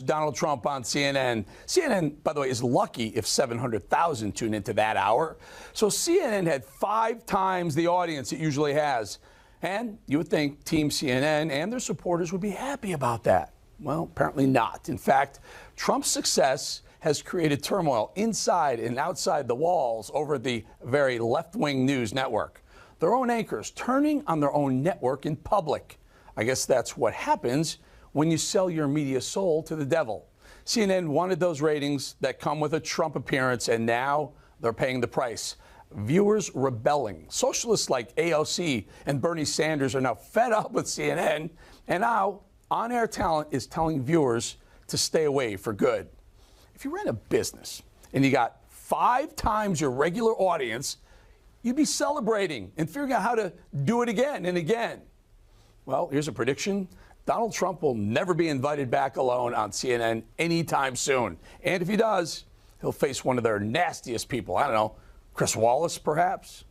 Donald Trump on CNN. CNN, by the way, is lucky if 700,000 tune into that hour. So CNN had 5 times the audience it usually has. And you would think Team CNN and their supporters would be happy about that. Well, apparently not. In fact, Trump's success has created turmoil inside and outside the walls over the very left-wing news network. Their own anchors turning on their own network in public. I guess that's what happens when you sell your media soul to the devil. CNN wanted those ratings that come with a Trump appearance, and now they're paying the price. Viewers rebelling. Socialists like AOC and Bernie Sanders are now fed up with CNN, and now on-air talent is telling viewers to stay away for good. If you ran a business and you got 5 times your regular audience, you'd be celebrating and figuring out how to do it again and again. Well, here's a prediction. Donald Trump will never be invited back alone on CNN anytime soon. And if he does, he'll face one of their nastiest people. I don't know, Chris Wallace, perhaps?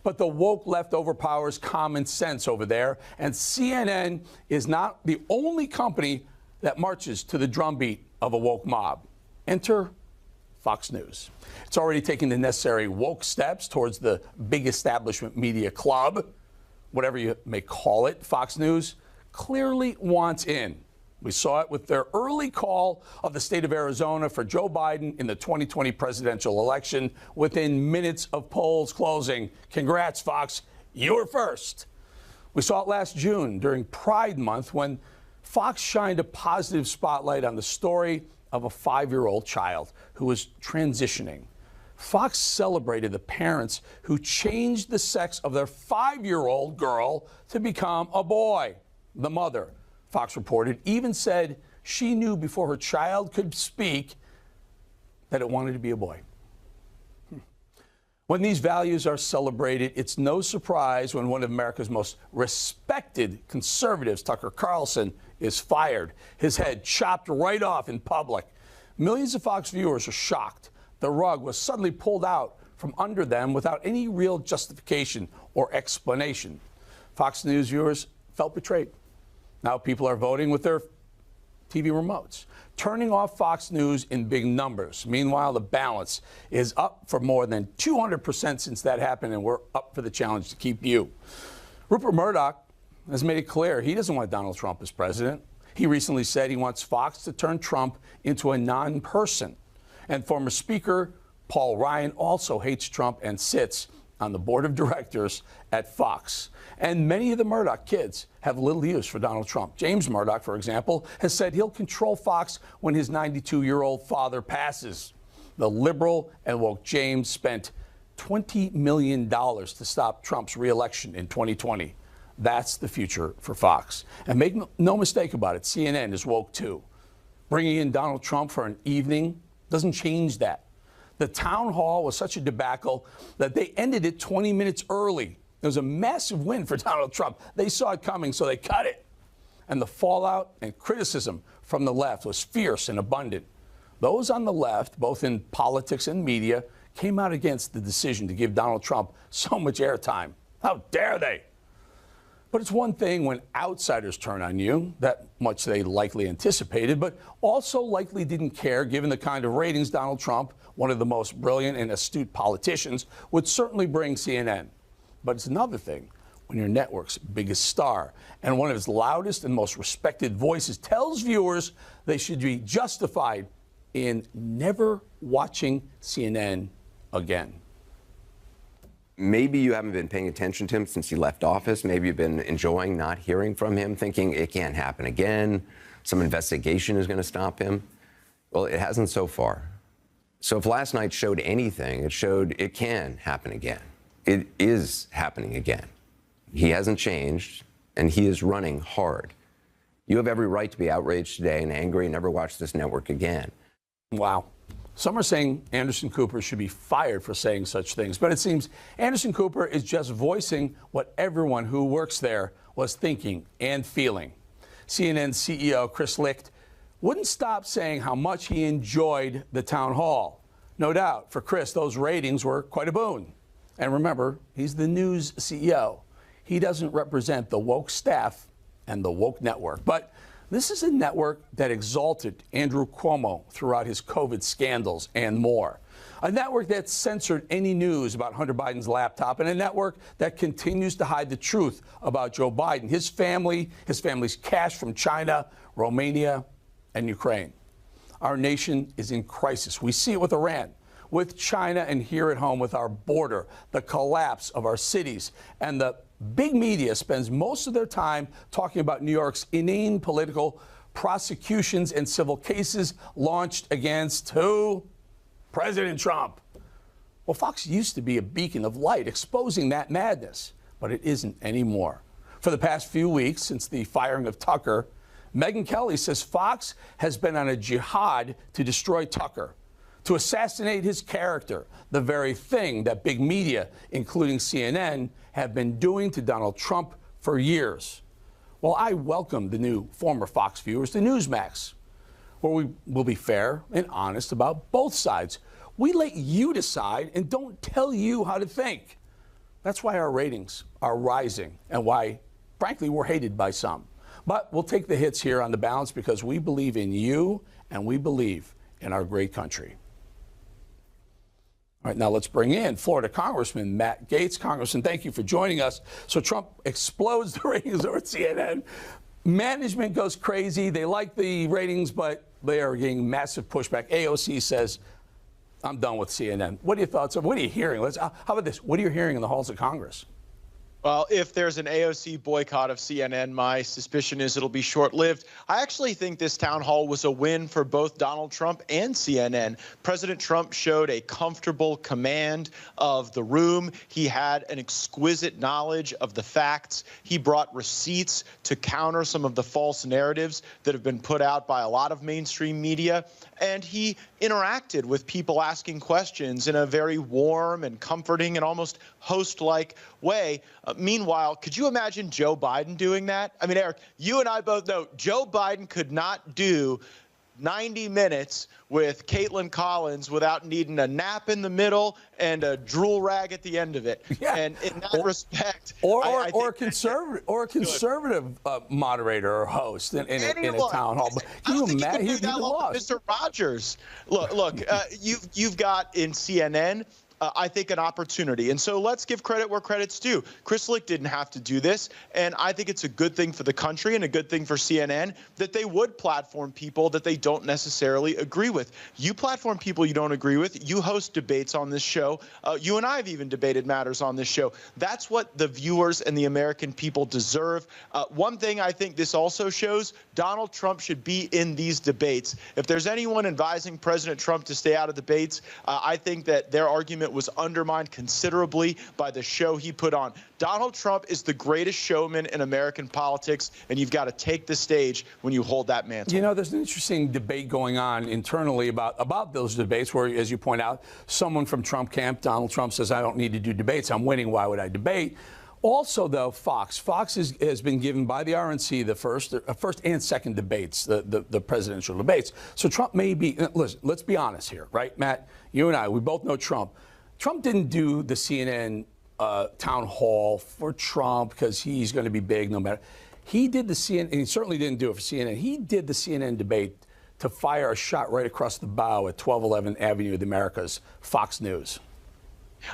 But the woke left overpowers common sense over there, and CNN is not the only company that marches to the drumbeat of a woke mob. Enter Fox News. It's already taken the necessary woke steps towards the big establishment media club, whatever you may call it. Fox News clearly wants in. We saw it with their early call of the state of Arizona for Joe Biden in the 2020 presidential election within minutes of polls closing. Congrats, Fox. You were first. We saw it last June during Pride Month when Fox shined a positive spotlight on the story of a 5-year-old child who was transitioning. Fox celebrated the parents who changed the sex of their 5-year-old girl to become a boy. The mother, Fox reported, even said she knew before her child could speak that it wanted to be a boy. When these values are celebrated, it's no surprise when one of America's most respected conservatives, Tucker Carlson, is fired, his head chopped right off in public. Millions of Fox viewers are shocked. The rug was suddenly pulled out from under them without any real justification or explanation. Fox News viewers felt betrayed. Now people are voting with their TV remotes, turning off Fox News in big numbers. Meanwhile, the balance is up for more than 200% since that happened, and we're up for the challenge to keep you. Rupert Murdoch has made it clear he doesn't want Donald Trump as president. He recently said he wants Fox to turn Trump into a non-person. And former Speaker Paul Ryan also hates Trump and sits on the board of directors at Fox. And many of the Murdoch kids have little use for Donald Trump. James Murdoch, for example, has said he'll control Fox when his 92-year-old father passes. The liberal and woke James spent $20 million to stop Trump's re-election in 2020. That's the future for Fox. And make no mistake about it, CNN is woke too. Bringing in Donald Trump for an evening doesn't change that. The town hall was such a debacle that they ended it 20 minutes early. It was a massive win for Donald Trump. They saw it coming, so they cut it. And the fallout and criticism from the left was fierce and abundant. Those on the left, both in politics and media, came out against the decision to give Donald Trump so much airtime. How dare they? But it's one thing when outsiders turn on you, that much they likely anticipated, but also likely didn't care given the kind of ratings Donald Trump, one of the most brilliant and astute politicians, would certainly bring CNN. But it's another thing when your network's biggest star and one of its loudest and most respected voices tells viewers they should be justified in never watching CNN again. Maybe you haven't been paying attention to him since he left office. Maybe you've been enjoying not hearing from him, thinking it can't happen again. Some investigation is going to stop him. Well, it hasn't so far. So if last night showed anything, it showed it can happen again. It is happening again. He hasn't changed, and he is running hard. You have every right to be outraged today and angry and never watch this network again. Wow. Some are saying Anderson Cooper should be fired for saying such things, but it seems Anderson Cooper is just voicing what everyone who works there was thinking and feeling. CNN CEO Chris Licht wouldn't stop saying how much he enjoyed the town hall. No doubt, for Chris, those ratings were quite a boon. And remember, he's the news CEO. He doesn't represent the woke staff and the woke network. But This is a network that exalted Andrew Cuomo throughout his COVID scandals and more. A network that censored any news about Hunter Biden's laptop, and a network that continues to hide the truth about Joe Biden, his family, his family's cash from China, Romania, and Ukraine. Our nation is in crisis. We see it with Iran, with China, and here at home with our border, the collapse of our cities, and the big media spends most of their time talking about New York's inane political prosecutions and civil cases launched against who? President Trump. Well, Fox used to be a beacon of light exposing that madness, but it isn't anymore. For the past few weeks, since the firing of Tucker, Megyn Kelly says Fox has been on a jihad to destroy Tucker, to assassinate his character, the very thing that big media, including CNN, have been doing to Donald Trump for years. Well, I welcome the new former Fox viewers to Newsmax, where we will be fair and honest about both sides. We let you decide and don't tell you how to think. That's why our ratings are rising and why, frankly, we're hated by some. But we'll take the hits here on The Balance because we believe in you and we believe in our great country. All right, now let's bring in Florida Congressman Matt Gaetz. Congressman, thank you for joining us. So Trump explodes the ratings over at CNN. Management goes crazy. They like the ratings, but they are getting massive pushback. AOC says, I'm done with CNN. What are your thoughts? What are you hearing? How about this? What are you hearing in the halls of Congress? Well, if there's an AOC boycott of CNN, my suspicion is it'll be short-lived. I actually think this town hall was a win for both Donald Trump and CNN. President Trump showed a comfortable command of the room. He had an exquisite knowledge of the facts. He brought receipts to counter some of the false narratives that have been put out by a lot of mainstream media. And he interacted with people asking questions in a very warm and comforting and almost host-like way. Meanwhile, could you imagine Joe Biden doing that? I mean, Eric, you and I both know Joe Biden could not do 90 minutes with Caitlin Collins without needing a nap in the middle and a drool rag at the end of it. Yeah. And in that respect, or a conservative moderator or host in a town hall. But I don't think you imagine can do that with Mr. Rogers. Look, you've got in CNN. I think, an opportunity. And so let's give credit where credit's due. Chris Licht didn't have to do this, and I think it's a good thing for the country and a good thing for CNN that they would platform people that they don't necessarily agree with. You platform people you don't agree with. You host debates on this show. You and I have even debated matters on this show. That's what the viewers and the American people deserve. One thing I think this also shows, Donald Trump should be in these debates. If there's anyone advising President Trump to stay out of debates, I think that their argument was undermined considerably by the show he put on. Donald Trump is the greatest showman in American politics, and you've got to take the stage when you hold that mantle. You know, there's an interesting debate going on internally about those debates where, as you point out, someone from Trump camp, Donald Trump, says, I don't need to do debates. I'm winning. Why would I debate? Also, though, Fox has been given by the RNC the first and second debates, the presidential debates. So Trump may be, listen, let's be honest here, right, Matt? You and I, we both know Trump. Trump didn't do the CNN town hall for Trump because he's going to be big no matter. He did the CNN, and he certainly didn't do it for CNN. He did the CNN debate to fire a shot right across the bow at 1211 Avenue of the Americas, Fox News.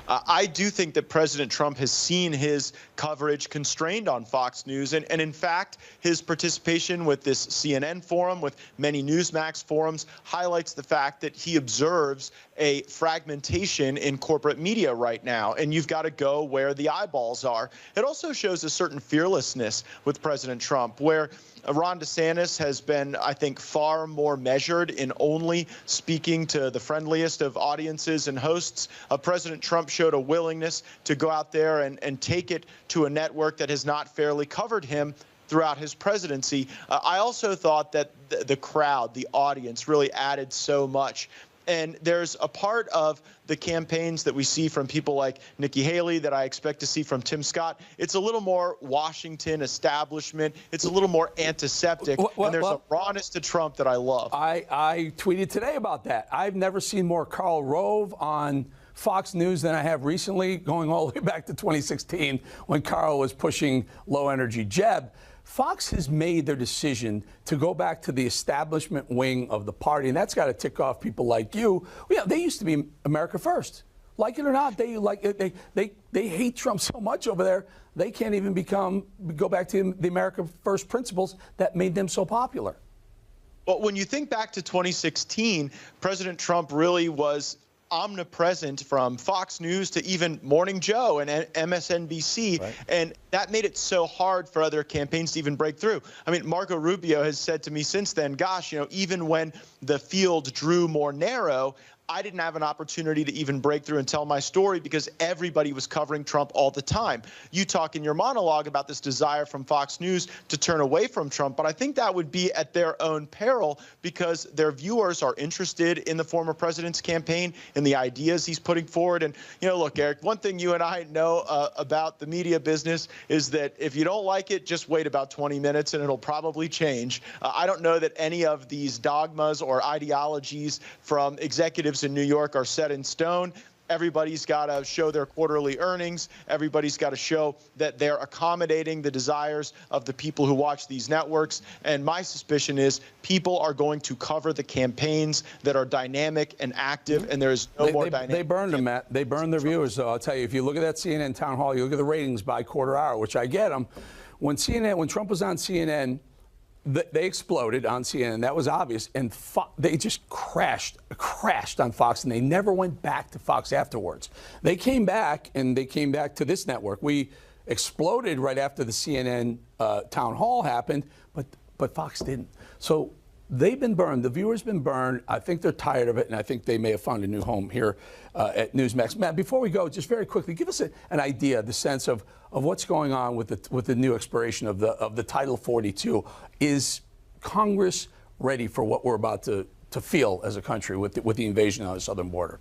I do think that President Trump has seen his coverage constrained on Fox News. And in fact, his participation with this CNN forum, with many Newsmax forums, highlights the fact that he observes a fragmentation in corporate media right now. And you've got to go where the eyeballs are. It also shows a certain fearlessness with President Trump, where Ron DeSantis has been, I think, far more measured in only speaking to the friendliest of audiences and hosts. President Trump showed a willingness to go out there and take it to a network that has not fairly covered him throughout his presidency. I also thought that the crowd, the audience, really added so much. And there's a part of the campaigns that we see from people like Nikki Haley that I expect to see from Tim Scott. It's a little more Washington establishment. It's a little more antiseptic. And there's a rawness to Trump that I love. I tweeted today about that. I've never seen more Karl Rove on Fox News than I have recently, going all the way back to 2016 when Karl was pushing low-energy Jeb. Fox has made their decision to go back to the establishment wing of the party, and that's got to tick off people like you. Yeah, they used to be America First. Like it or not, they hate Trump so much over there, they can't even go back to the America First principles that made them so popular. Well, when you think back to 2016, President Trump really was omnipresent, from Fox News to even Morning Joe and MSNBC. Right. And that made it so hard for other campaigns to even break through. I mean, Marco Rubio has said to me since then, gosh, even when the field drew more narrow, I didn't have an opportunity to even break through and tell my story because everybody was covering Trump all the time. You talk in your monologue about this desire from Fox News to turn away from Trump, but I think that would be at their own peril because their viewers are interested in the former president's campaign and the ideas he's putting forward. And, look, Eric, one thing you and I know about the media business is that if you don't like it, just wait about 20 minutes and it'll probably change. I don't know that any of these dogmas or ideologies from executives in New York are set in stone. Everybody's got to show their quarterly earnings. Everybody's got to show that they're accommodating the desires of the people who watch these networks. And my suspicion is people are going to cover the campaigns that are dynamic and active, and there is no more dynamic. They burned them, Matt. They burned their viewers, though. I'll tell you, if you look at that CNN town hall, you look at the ratings by quarter hour, which I get them. When Trump was on CNN, they exploded on CNN. That was obvious, and they just crashed on Fox, and they never went back to Fox afterwards. They came back, and they came back to this network. We exploded right after the CNN town hall happened, but Fox didn't. So they've been burned. The viewers been burned. I think they're tired of it, and I think they may have found a new home here at Newsmax. Matt, before we go, just very quickly, give us an idea, the sense of what's going on with the new expiration of the Title 42. Is Congress ready for what we're about to feel as a country with the invasion on the southern border?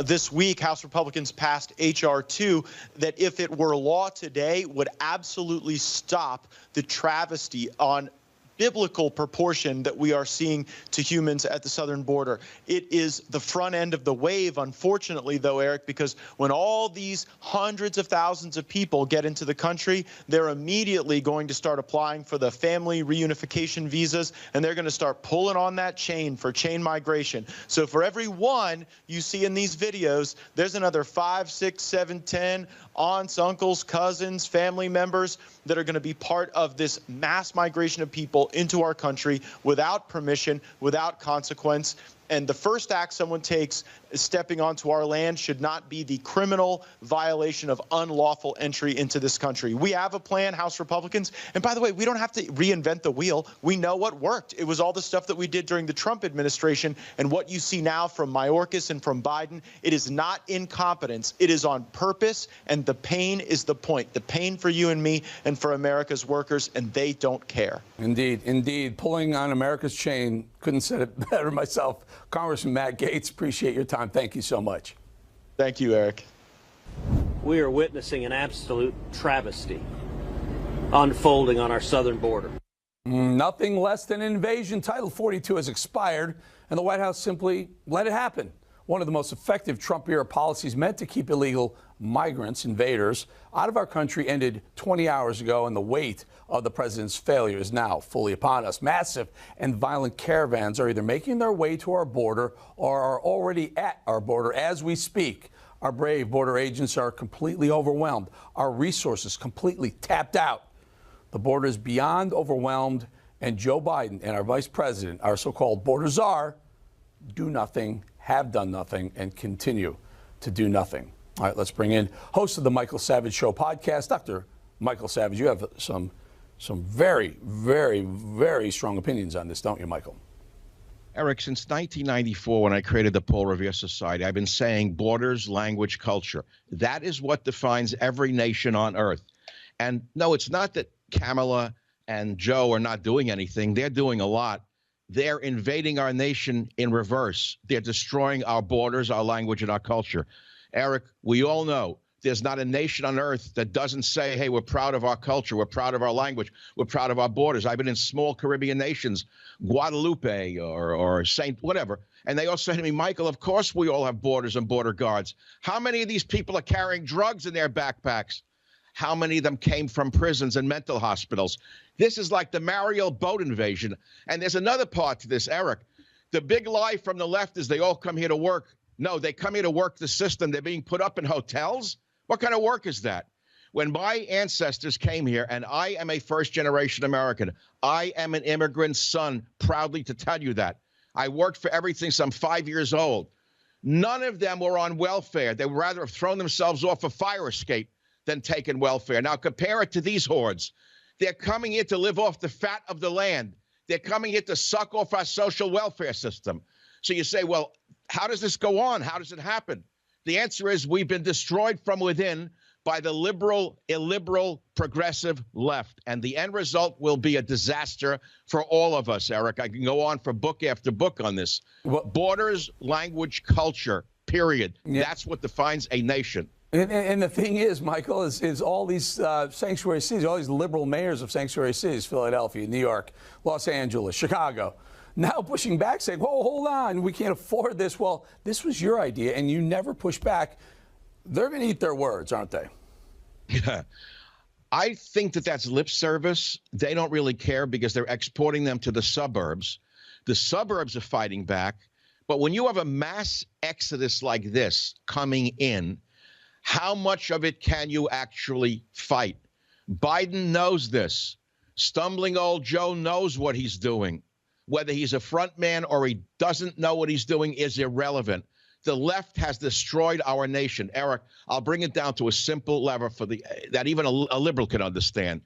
This week, House Republicans passed H.R. 2 that, if it were law today, would absolutely stop the travesty on biblical proportion that we are seeing to humans at the southern border. It is the front end of the wave, unfortunately, though, Eric, because when all these hundreds of thousands of people get into the country, they're immediately going to start applying for the family reunification visas, and they're going to start pulling on that chain for chain migration. So for every one you see in these videos, there's another 5, 6, 7, 10 aunts, uncles, cousins, family members that are going to be part of this mass migration of people into our country without permission, without consequence. And the first act someone takes stepping onto our land should not be the criminal violation of unlawful entry into this country. We have a plan, House Republicans. And by the way, we don't have to reinvent the wheel. We know what worked. It was all the stuff that we did during the Trump administration. And what you see now from Mayorkas and from Biden, it is not incompetence. It is on purpose. And the pain is the point. The pain for you and me and for America's workers. And they don't care. Indeed, indeed. Pulling on America's chain. Couldn't say it better myself. Congressman Matt Gaetz, appreciate your time. Thank you so much. Thank you, Eric. We are witnessing an absolute travesty unfolding on our southern border. Nothing less than an invasion. Title 42 has expired, and the White House simply let it happen. One of the most effective Trump-era policies meant to keep illegal migrants, invaders, out of our country ended 20 hours ago, and the weight of the president's failure is now fully upon us. Massive and violent caravans are either making their way to our border or are already at our border as we speak. Our brave border agents are completely overwhelmed. Our resources completely tapped out. The border is beyond overwhelmed, and Joe Biden and our vice president, our so-called border czar, do nothing, have done nothing, and continue to do nothing. All right, let's bring in host of the Michael Savage Show podcast, Dr. Michael Savage. You have some very, very, very strong opinions on this, don't you, Michael? Eric, since 1994, when I created the Paul Revere Society, I've been saying borders, language, culture. That is what defines every nation on earth. And no, it's not that Kamala and Joe are not doing anything. They're doing a lot. They're invading our nation in reverse. They're destroying our borders, our language, and our culture. Eric, we all know there's not a nation on earth that doesn't say, hey, we're proud of our culture, we're proud of our language, we're proud of our borders. I've been in small Caribbean nations, Guadalupe or Saint whatever, and they all say to me, Michael, of course we all have borders and border guards. How many of these people are carrying drugs in their backpacks? how many of them came from prisons and mental hospitals. This is like the Mariel boat invasion. And there's another part to this, Eric. The big lie from the left is they all come here to work. No, they come here to work the system. They're being put up in hotels. What kind of work is that? When my ancestors came here, and I am a first-generation American, I am an immigrant son, proudly to tell you that. I worked for everything since I'm 5 years old. None of them were on welfare. They would rather have thrown themselves off a fire escape than taken welfare. Now compare it to these hordes. They're coming here to live off the fat of the land. They're coming here to suck off our social welfare system. So you say, well, how does this go on? How does it happen? The answer is we've been destroyed from within by the liberal, illiberal, progressive left. And the end result will be a disaster for all of us, Eric. I can go on for book after book on this. Well, borders, language, culture, period. Yeah. That's what defines a nation. And the thing is, Michael, is all these sanctuary cities, all these liberal mayors of sanctuary cities, Philadelphia, New York, Los Angeles, Chicago, now pushing back, saying, whoa, hold on, we can't afford this. Well, this was your idea, and you never push back. They're going to eat their words, aren't they? Yeah. I think that that's lip service. They don't really care because they're exporting them to the suburbs. The suburbs are fighting back. But when you have a mass exodus like this coming in, how much of it can you actually fight? Biden knows this. Stumbling old Joe knows what he's doing. Whether he's a front man or he doesn't know what he's doing is irrelevant. The left has destroyed our nation. Eric, I'll bring it down to a simple level that even a liberal can understand.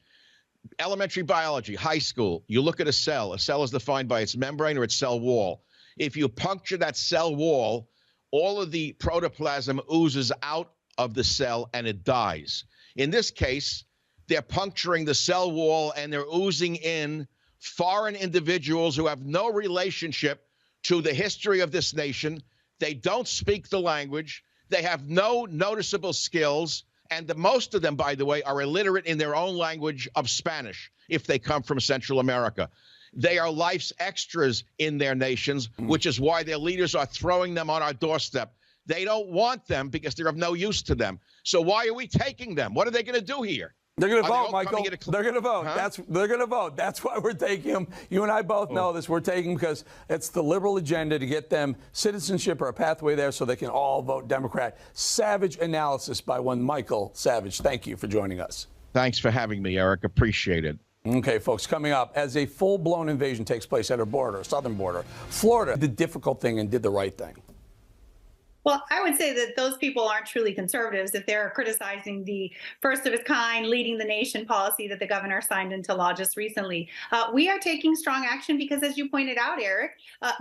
Elementary biology, high school, you look at a cell. A cell is defined by its membrane or its cell wall. If you puncture that cell wall, all of the protoplasm oozes out of the cell and it dies. In this case, they're puncturing the cell wall and they're oozing in foreign individuals who have no relationship to the history of this nation. They don't speak the language. They have no noticeable skills. And most of them, by the way, are illiterate in their own language of Spanish if they come from Central America. They are life's extras in their nations, which is why their leaders are throwing them on our doorstep. They don't want them because they're of no use to them. So why are we taking them? What are they going to do here? They're going to vote, Michael. They're going to vote. Huh? They're going to vote. That's why we're taking them. You and I both know this. We're taking them because it's the liberal agenda to get them citizenship or a pathway there so they can all vote Democrat. Savage analysis by one Michael Savage. Thank you for joining us. Thanks for having me, Eric. Appreciate it. Okay, folks, coming up, as a full-blown invasion takes place at our border, southern border, Florida did the difficult thing and did the right thing. Well, I would say that those people aren't truly conservatives if they're criticizing the first of its kind, leading the nation policy that the governor signed into law just recently. We are taking strong action because, as you pointed out, Eric,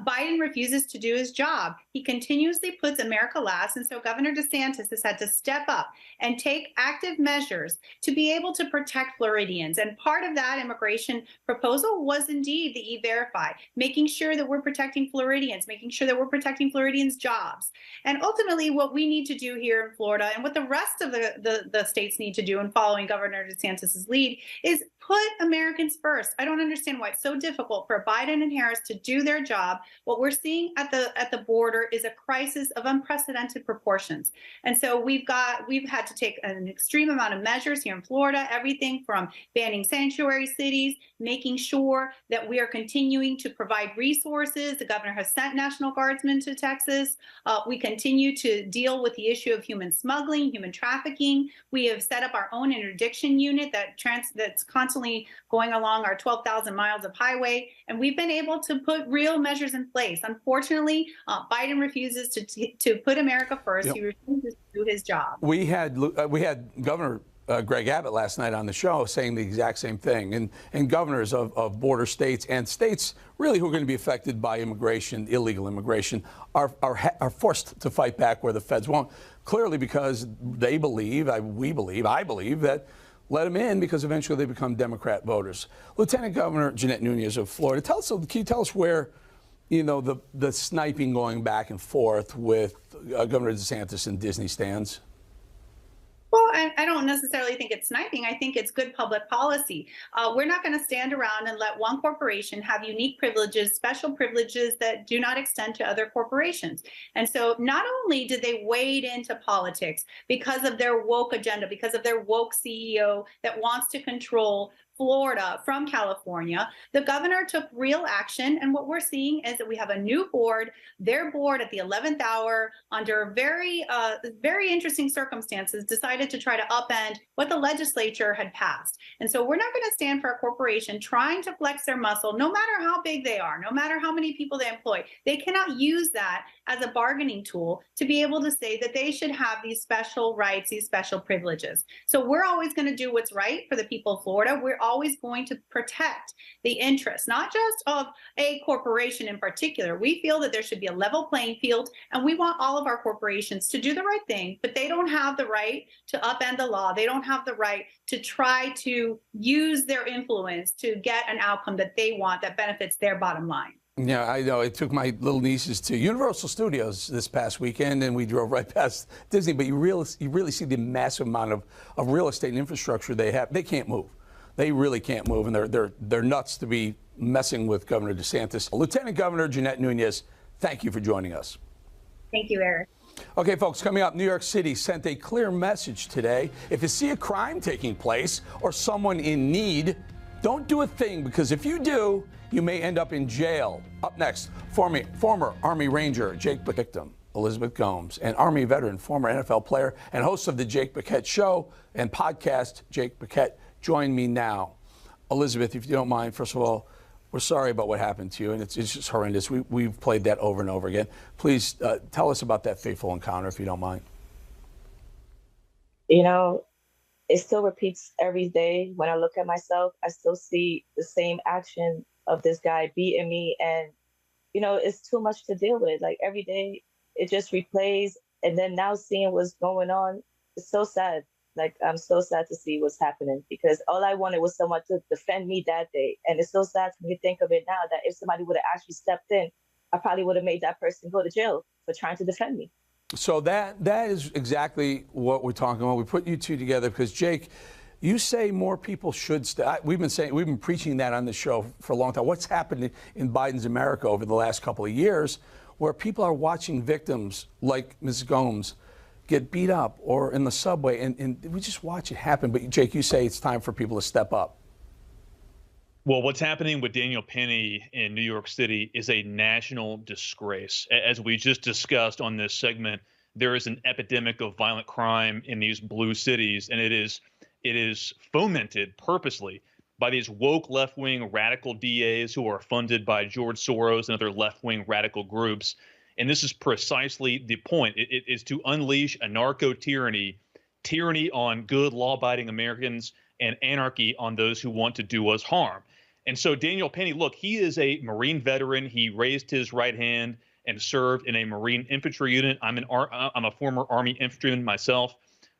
Biden refuses to do his job. He continuously puts America last. And so Governor DeSantis has had to step up and take active measures to be able to protect Floridians. And part of that immigration proposal was indeed the E-Verify, making sure that we're protecting Floridians, making sure that we're protecting Floridians' jobs. And ultimately, what we need to do here in Florida and what the rest of the states need to do in following Governor DeSantis' lead is put Americans first. I don't understand why it's so difficult for Biden and Harris to do their job. What we're seeing at the border is a crisis of unprecedented proportions. And so we've had to take an extreme amount of measures here in Florida, everything from banning sanctuary cities, making sure that we are continuing to provide resources. The governor has sent National Guardsmen to Texas. We continue to deal with the issue of human smuggling, human trafficking. We have set up our own interdiction unit that's constantly going along our 12,000 miles of highway. And we've been able to put real measures in place. Unfortunately, Biden refuses to put America first. Yep. He refuses to do his job. We had Governor Greg Abbott last night on the show saying the exact same thing. And governors of border states and states really who are going to be affected by immigration, illegal immigration, are forced to fight back where the feds won't. Clearly because they believe, I believe that let them in because eventually they become Democrat voters. Lieutenant Governor Jeanette Nunez of Florida, can you tell us where, the sniping going back and forth with Governor DeSantis and Disney stands? Well, I don't necessarily think it's sniping. I think it's good public policy. We're not going to stand around and let one corporation have unique privileges, special privileges that do not extend to other corporations. And so not only did they wade into politics because of their woke agenda, because of their woke CEO that wants to control Florida from California, the governor took real action. And what we're seeing is that we have a new board, their board at the 11th hour, under very interesting circumstances, decided to try to upend what the legislature had passed. And so we're not going to stand for a corporation trying to flex their muscle, no matter how big they are, no matter how many people they employ. They cannot use that as a bargaining tool to be able to say that they should have these special rights, these special privileges. So we're always going to do what's right for the people of Florida. We're always going to protect the interests, not just of a corporation in particular. We feel that there should be a level playing field, and we want all of our corporations to do the right thing, but they don't have the right to upend the law. They don't have the right to try to use their influence to get an outcome that they want that benefits their bottom line. Yeah, I know. I took my little nieces to Universal Studios this past weekend, and we drove right past Disney. But you really see the massive amount of real estate and infrastructure they have. They can't move. They really can't move, and they're nuts to be messing with Governor DeSantis. Lieutenant Governor Jeanette Nunez, thank you for joining us. Thank you, Eric. Okay, folks, coming up, New York City sent a clear message today. If you see a crime taking place or someone in need, don't do a thing, because if you do, you may end up in jail. Up next, former Army Ranger Jake Paquette victim Elizabeth Gomes, and Army veteran, former NFL player, and host of the Jake Paquette Show and podcast, Jake Paquette, join me now. Elizabeth, if you don't mind, first of all, we're sorry about what happened to you, and it's just horrendous. We've played that over and over again. Please tell us about that fateful encounter, if you don't mind. You know, it still repeats every day. When I look at myself, I still see the same action of this guy beating me, and, you know, it's too much to deal with. Like, every day, it just replays, and then now seeing what's going on, it's so sad. Like, I'm so sad to see what's happening, because all I wanted was someone to defend me that day. And it's so sad for me to think of it now, that if somebody would have actually stepped in, I probably would have made that person go to jail for trying to defend me. So that is exactly what we're talking about. We put you two together because, Jake, you say more people should we've been preaching that on the show for a long time. What's happened in Biden's America over the last couple of years, where people are watching victims like Ms. Gomes get beat up or in the subway, and we just watch it happen. But Jake, you say it's time for people to step up. Well, what's happening with Daniel Penny in New York City is a national disgrace. As we just discussed on this segment, there is an epidemic of violent crime in these blue cities, and it is fomented purposely by these woke left-wing radical DAs who are funded by George Soros and other left-wing radical groups. And this is precisely the point. It is to unleash a narco-tyranny, tyranny on good law-abiding Americans, and anarchy on those who want to do us harm. And so Daniel Penny, look, he is a Marine veteran. He raised his right hand and served in a Marine infantry unit. I'm a former Army infantryman myself.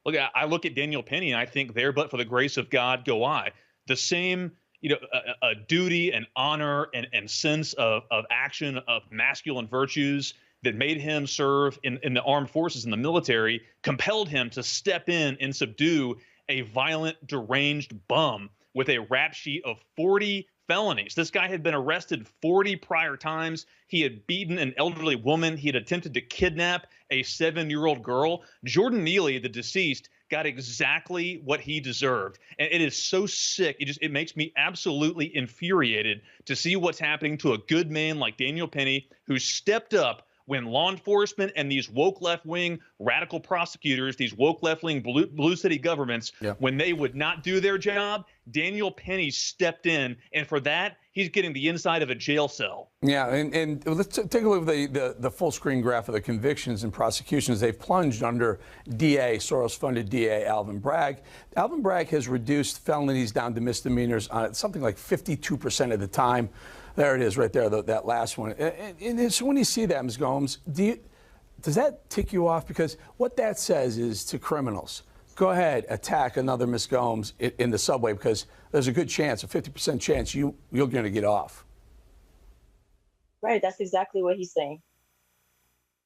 Look, I look at Daniel Penny and I think, there but for the grace of God go I. The same, a duty and honor and sense of action, of masculine virtues that made him serve in the armed forces, in the military, compelled him to step in and subdue a violent, deranged bum with a rap sheet of 40 felonies. This guy had been arrested 40 prior times. He had beaten an elderly woman. He had attempted to kidnap a 7-year-old girl. Jordan Neely, the deceased, got exactly what he deserved. And it is so sick. It makes me absolutely infuriated to see what's happening to a good man like Daniel Penny, who stepped up when law enforcement and these woke left-wing radical prosecutors, these woke left-wing blue city governments, when they would not do their job, Daniel Penny stepped in, and for that, he's getting the inside of a jail cell. Yeah, and let's take a look at the full screen graph of the convictions and prosecutions. They've plunged under Soros-funded DA Alvin Bragg. Alvin Bragg has reduced felonies down to misdemeanors on something like 52% of the time. There it is right there, that last one. And so when you see that, Ms. Gomes, does that tick you off? Because what that says is to criminals, go ahead, attack another Ms. Gomes in the subway, because there's a good chance, a 50% chance you're going to get off. Right, that's exactly what he's saying.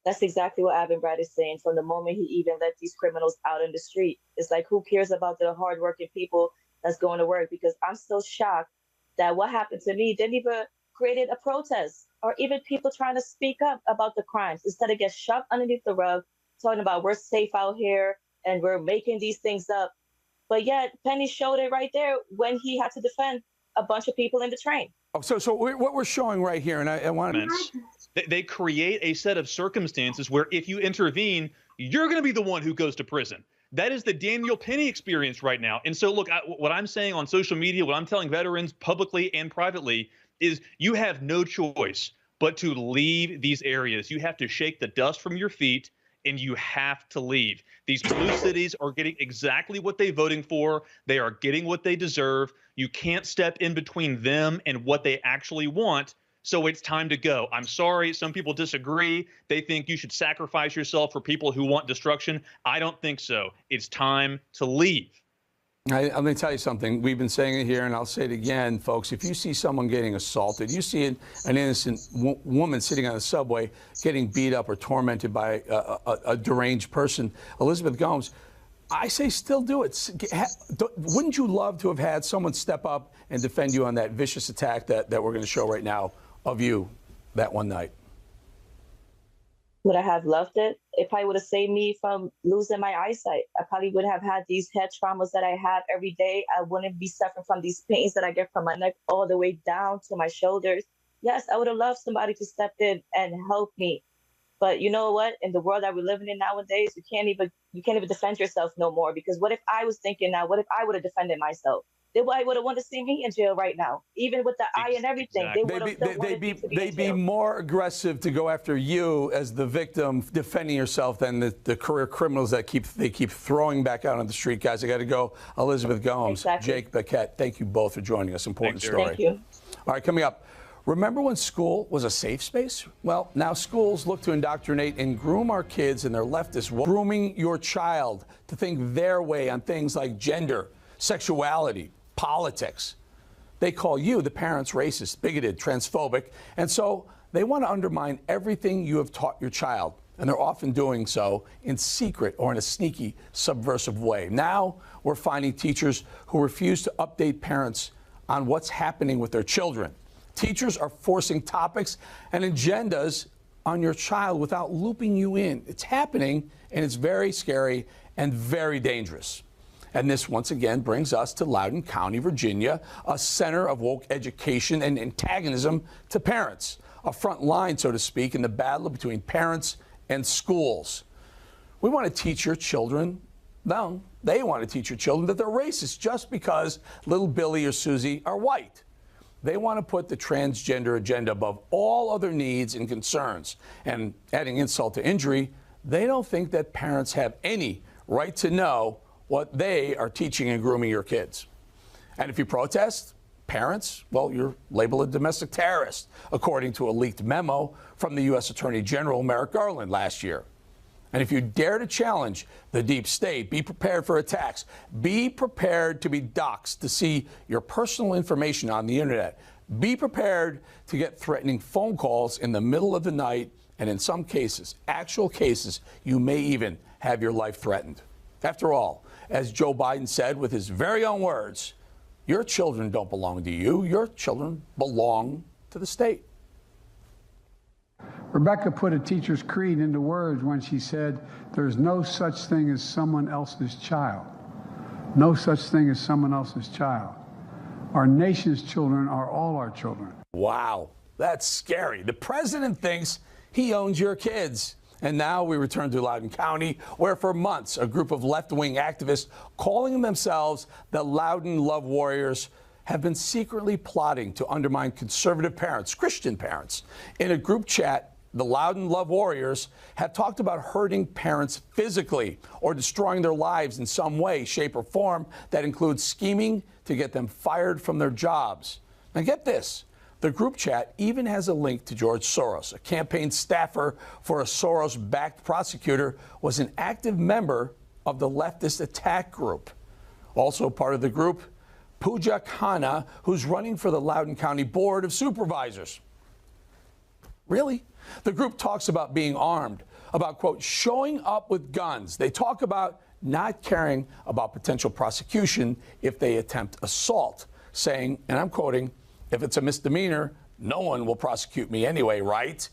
That's exactly what Avin Brad is saying from the moment he even let these criminals out in the street. It's like, who cares about the hardworking people that's going to work? Because I'm still shocked that what happened to me didn't even create a protest or even people trying to speak up about the crimes. Instead, it gets shoved underneath the rug, talking about we're safe out here and we're making these things up. But yet, Penny showed it right there when he had to defend a bunch of people in the train. Oh, so what we're showing right here, and I want to... They create a set of circumstances where if you intervene, you're going to be the one who goes to prison. That is the Daniel Penny experience right now. And so, look, what I'm saying on social media, what I'm telling veterans publicly and privately is you have no choice but to leave these areas. You have to shake the dust from your feet, and you have to leave. These blue cities are getting exactly what they're voting for. They are getting what they deserve. You can't step in between them and what they actually want. So it's time to go. I'm sorry, some people disagree. They think you should sacrifice yourself for people who want destruction. I don't think so. It's time to leave. I'm going to tell you something. We've been saying it here, and I'll say it again, folks. If you see someone getting assaulted, you see an innocent woman sitting on the subway getting beat up or tormented by a deranged person, Elizabeth Gomes, I say still do it. Wouldn't you love to have had someone step up and defend you on that vicious attack that we're going to show right now of you that one night? Would I have loved it? It probably would have saved me from losing my eyesight. I probably would have had these head traumas that I have every day. I wouldn't be suffering from these pains that I get from my neck all the way down to my shoulders. Yes, I would have loved somebody to step in and help me. But you know what? In the world that we're living in nowadays, you can't even defend yourself no more. Because what if I was thinking now, what if I would have defended myself? They would have wanted to see me in jail right now, even with the eye and everything. Exactly. They'd be more aggressive to go after you as the victim defending yourself than the career criminals that they keep throwing back out on the street. Guys, I got to go. Elizabeth Gomes, exactly. Jake Beckett, thank you both for joining us. Important story. Thank you. All right, coming up. Remember when school was a safe space? Well, now schools look to indoctrinate and groom our kids in their leftist role. Grooming your child to think their way on things like gender, sexuality, politics. They call you, the parents, racist, bigoted, transphobic, and so they want to undermine everything you have taught your child, and they're often doing so in secret or in a sneaky, subversive way. Now we're finding teachers who refuse to update parents on what's happening with their children. Teachers are forcing topics and agendas on your child without looping you in. It's happening, and it's very scary and very dangerous. And this, once again, brings us to Loudoun County, Virginia, a center of woke education and antagonism to parents, a front line, so to speak, in the battle between parents and schools. We want to teach your children, no, they want to teach your children that they're racist just because little Billy or Susie are white. They want to put the transgender agenda above all other needs and concerns. And adding insult to injury, they don't think that parents have any right to know what they are teaching and grooming your kids. And if you protest, parents, well, you're labeled a domestic terrorist, according to a leaked memo from the U.S. Attorney General Merrick Garland last year. And if you dare to challenge the deep state, be prepared for attacks. Be prepared to be doxxed, to see your personal information on the internet. Be prepared to get threatening phone calls in the middle of the night, and in some cases, actual cases, you may even have your life threatened. After all, as Joe Biden said with his very own words, your children don't belong to you. Your children belong to the state. Rebecca put a teacher's creed into words when she said, there's no such thing as someone else's child. No such thing as someone else's child. Our nation's children are all our children. Wow, that's scary. The president thinks he owns your kids. And now we return to Loudoun County, where for months a group of left-wing activists calling themselves the Loudoun Love Warriors have been secretly plotting to undermine conservative parents, Christian parents. In a group chat, the Loudoun Love Warriors have talked about hurting parents physically or destroying their lives in some way, shape, or form that includes scheming to get them fired from their jobs. Now get this. The group chat even has a link to George Soros. A campaign staffer for a Soros-backed prosecutor was an active member of the leftist attack group. Also part of the group, Pooja Khanna, who's running for the Loudoun County Board of Supervisors. Really? The group talks about being armed about, quote, showing up with guns. They talk about not caring about potential prosecution if they attempt assault, saying, and I'm quoting, if it's a misdemeanor, no one will prosecute me anyway, right?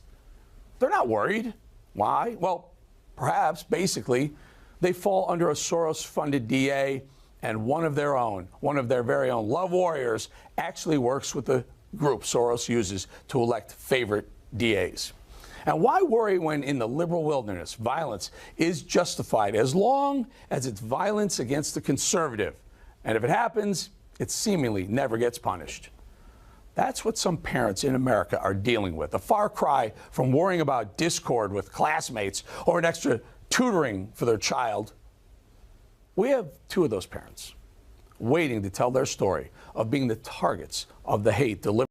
They're not worried. Why? Well, perhaps, basically, they fall under a Soros-funded DA, and one of their very own love warriors, actually works with the group Soros uses to elect favorite DAs. And why worry when in the liberal wilderness violence is justified as long as it's violence against the conservative? And if it happens, it seemingly never gets punished. That's what some parents in America are dealing with, a far cry from worrying about discord with classmates or an extra tutoring for their child. We have two of those parents waiting to tell their story of being the targets of the hate delivered